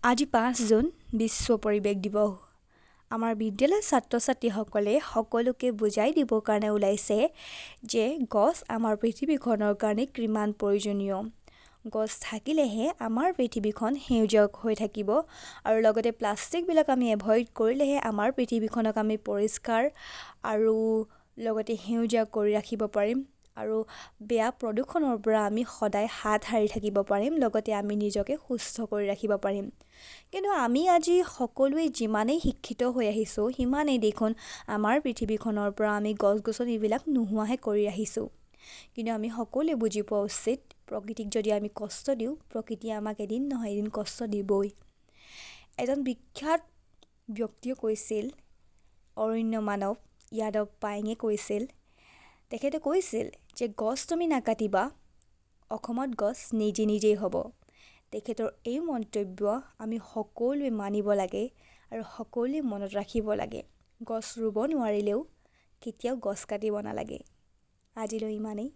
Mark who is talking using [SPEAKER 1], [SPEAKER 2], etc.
[SPEAKER 1] আজি 5 জুন বিশ্ব পৰিৱেশ দিৱস। আমাৰ বিদ্যালয়ৰ ছাত্ৰ ছাত্ৰীসকলে সকলোকে বুজাই দিবৰ কাৰণে ওলাইছে যে গছ আমাৰ পৃথিৱীখনৰ কাৰণে কিমান প্ৰয়োজনীয়। গছ থাকিলেহে আমাৰ পৃথিৱীখন সেউজীয়া হৈ থাকিব আৰু লগতে প্লাষ্টিকবিলাক আমি এভইড কৰিলেহে আমাৰ পৃথিৱীখনক আমি পৰিষ্কাৰ আৰু লগতে সেউজীয়া কৰি ৰাখিব পাৰিম আৰু বেয়া প্ৰদূষণৰ পৰা আমি সদায় হাত সাৰি থাকিব পাৰিম, লগতে আমি নিজকে সুস্থ কৰি ৰাখিব পাৰিম। কিন্তু আমি আজি সকলোৱে যিমানেই শিক্ষিত হৈ আহিছোঁ সিমানেই দেখোন আমাৰ পৃথিৱীখনৰ পৰা আমি গছ-গছনিবিলাক নোহোৱাহে কৰি আহিছোঁ। কিন্তু আমি সকলোৱে বুজি পোৱা উচিত, প্ৰকৃতিক যদি আমি কষ্ট দিওঁ, প্ৰকৃতিয়ে আমাক এদিন নহয় এদিন কষ্ট দিবই। এজন বিখ্যাত ব্যক্তিয়ে কৈছিল, অৰণ্য মানৱ যাদৱ পায়েঙে কৈছিল, তেখেতে কৈছিল যে গছ তুমি নাকাটিবা, অসমত গছ নিজে নিজেই হ'ব। তেখেতৰ এই মন্তব্য আমি সকলোৱে মানিব লাগে আৰু সকলোৱে মনত ৰাখিব লাগে। গছ ৰুব নোৱাৰিলেও কেতিয়াও গছ কাটিব নালাগে। আজিলৈ ইমানেই।